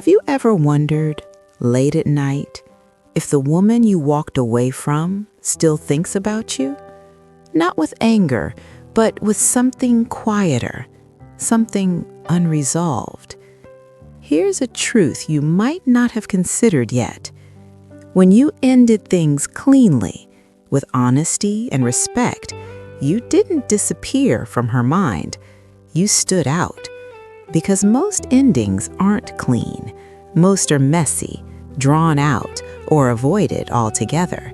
you ever wondered, late at night, if the woman you walked away from still thinks about you? Not with anger, but with something quieter, something unresolved. Here's a truth you might not have considered yet. When you ended things cleanly, with honesty and respect, you didn't disappear from her mind. You stood out. Because most endings aren't clean. Most are messy, drawn out, or avoided altogether.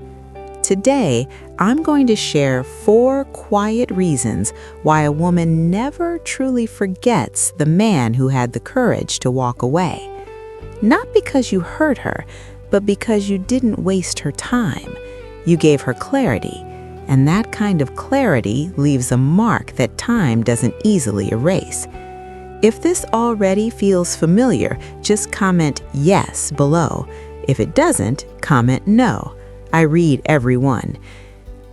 Today, I'm going to share 4 quiet reasons why a woman never truly forgets the man who had the courage to walk away. Not because you hurt her, but because you didn't waste her time. You gave her clarity, and that kind of clarity leaves a mark that time doesn't easily erase. If this already feels familiar, just comment yes below. If it doesn't, comment no. I read every one.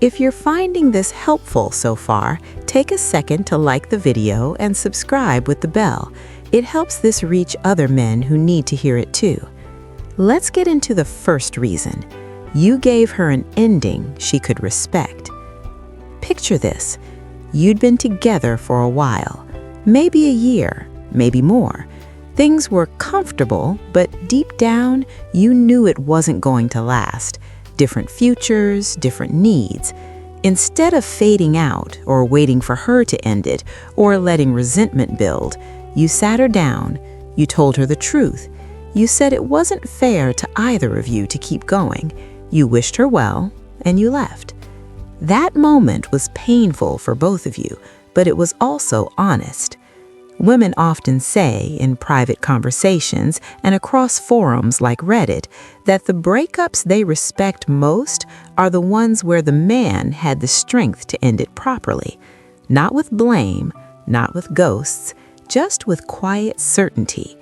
If you're finding this helpful so far, take a second to like the video and subscribe with the bell. It helps this reach other men who need to hear it too. Let's get into the first reason. You gave her an ending she could respect. Picture this. You'd been together for a while. Maybe a year, maybe more. Things were comfortable, but deep down, you knew it wasn't going to last. Different futures, different needs. Instead of fading out or waiting for her to end it or letting resentment build, you sat her down, you told her the truth. You said it wasn't fair to either of you to keep going. You wished her well, and you left. That moment was painful for both of you, but it was also honest. Women often say in private conversations and across forums like Reddit that the breakups they respect most are the ones where the man had the strength to end it properly. Not with blame, not with ghosts, just with quiet certainty.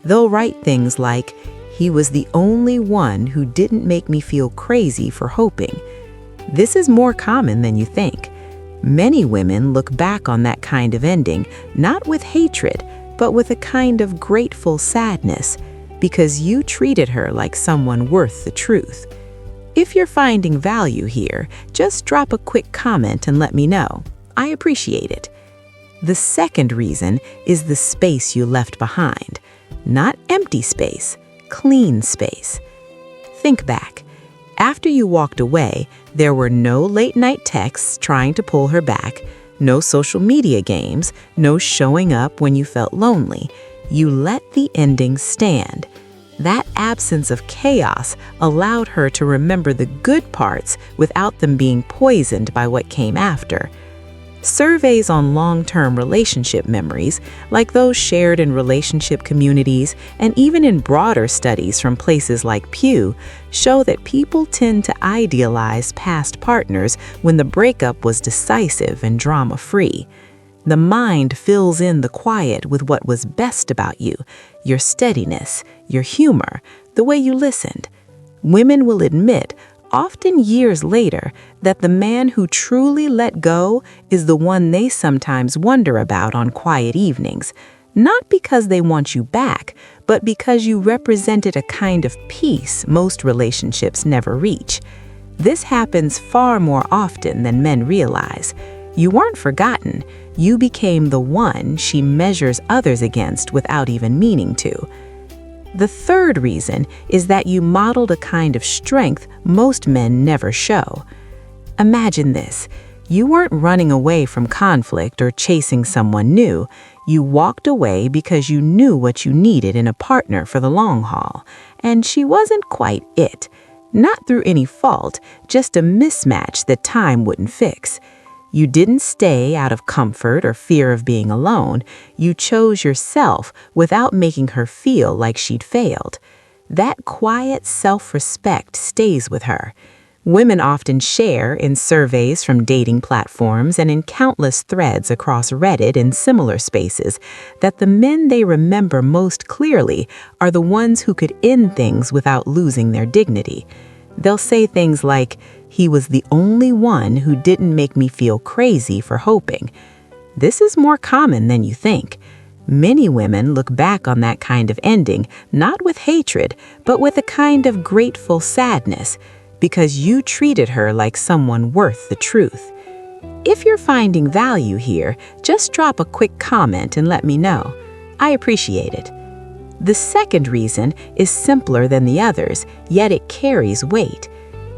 They'll write things like, "He was the only one who didn't make me feel crazy for hoping." This is more common than you think. Many women look back on that kind of ending, not with hatred, but with a kind of grateful sadness, because you treated her like someone worth the truth. If you're finding value here, just drop a quick comment and let me know. I appreciate it. The second reason is the space you left behind. Not empty space, clean space. Think back. After you walked away, there were no late-night texts trying to pull her back, no social media games, no showing up when you felt lonely. You let the ending stand. That absence of chaos allowed her to remember the good parts without them being poisoned by what came after. Surveys on long-term relationship memories, like those shared in relationship communities and even in broader studies from places like Pew, show that people tend to idealize past partners when the breakup was decisive and drama-free. The mind fills in the quiet with what was best about you, your steadiness, your humor, the way you listened. Women will admit, often years later, that the man who truly let go is the one they sometimes wonder about on quiet evenings, not because they want you back, but because you represented a kind of peace most relationships never reach. This happens far more often than men realize. You weren't forgotten. You became the one she measures others against without even meaning to. The third reason is that you modeled a kind of strength most men never show. Imagine this. You weren't running away from conflict or chasing someone new. You walked away because you knew what you needed in a partner for the long haul. And she wasn't quite it. Not through any fault, just a mismatch that time wouldn't fix. You didn't stay out of comfort or fear of being alone. You chose yourself without making her feel like she'd failed. That quiet self-respect stays with her. Women often share in surveys from dating platforms and in countless threads across Reddit and similar spaces that the men they remember most clearly are the ones who could end things without losing their dignity. They'll say things like, "He was the only one who didn't make me feel crazy for hoping." This is more common than you think. Many women look back on that kind of ending not with hatred, but with a kind of grateful sadness, because you treated her like someone worth the truth. If you're finding value here, just drop a quick comment and let me know. I appreciate it. The second reason is simpler than the others, yet it carries weight.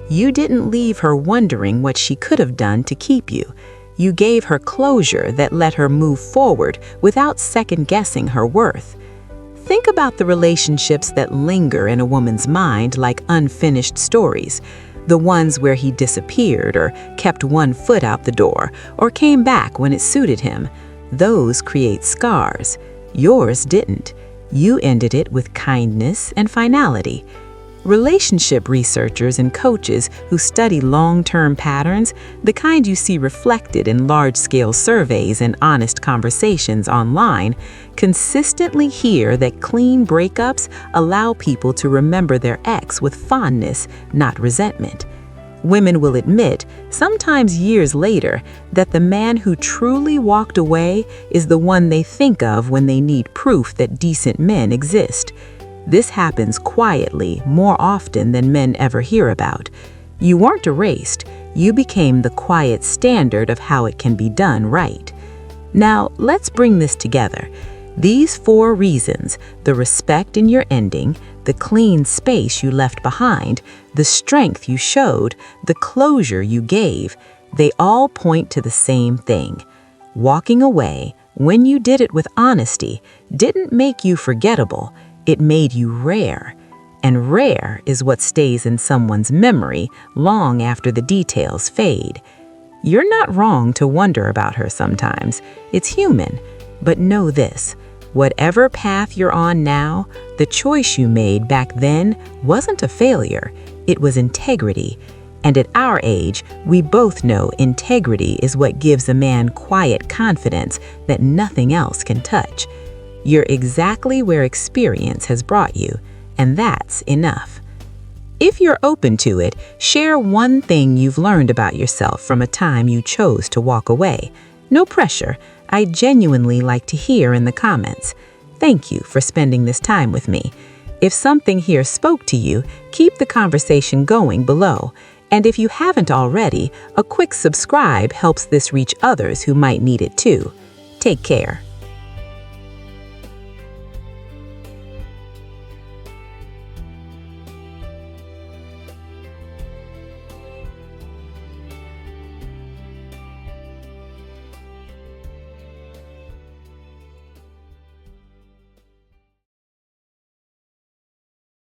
You didn't leave her wondering what she could have done to keep you. You gave her closure that let her move forward without second-guessing her worth. Think about the relationships that linger in a woman's mind like unfinished stories. The ones where he disappeared or kept one foot out the door or came back when it suited him. Those create scars. Yours didn't. You ended it with kindness and finality. Relationship researchers and coaches who study long-term patterns, the kind you see reflected in large-scale surveys and honest conversations online, consistently hear that clean breakups allow people to remember their ex with fondness, not resentment. Women will admit, sometimes years later, that the man who truly walked away is the one they think of when they need proof that decent men exist. This happens quietly more often than men ever hear about. You weren't erased, you became the quiet standard of how it can be done right. Now, let's bring this together. These 4 reasons, the respect in your ending, the clean space you left behind, the strength you showed, the closure you gave, they all point to the same thing. Walking away, when you did it with honesty, didn't make you forgettable. It made you rare. And rare is what stays in someone's memory long after the details fade. You're not wrong to wonder about her sometimes. It's human. But know this, whatever path you're on now, the choice you made back then wasn't a failure. It was integrity. And at our age, we both know integrity is what gives a man quiet confidence that nothing else can touch. You're exactly where experience has brought you, and that's enough. If you're open to it, share one thing you've learned about yourself from a time you chose to walk away. No pressure. I genuinely like to hear in the comments. Thank you for spending this time with me. If something here spoke to you, keep the conversation going below. And if you haven't already, a quick subscribe helps this reach others who might need it too. Take care.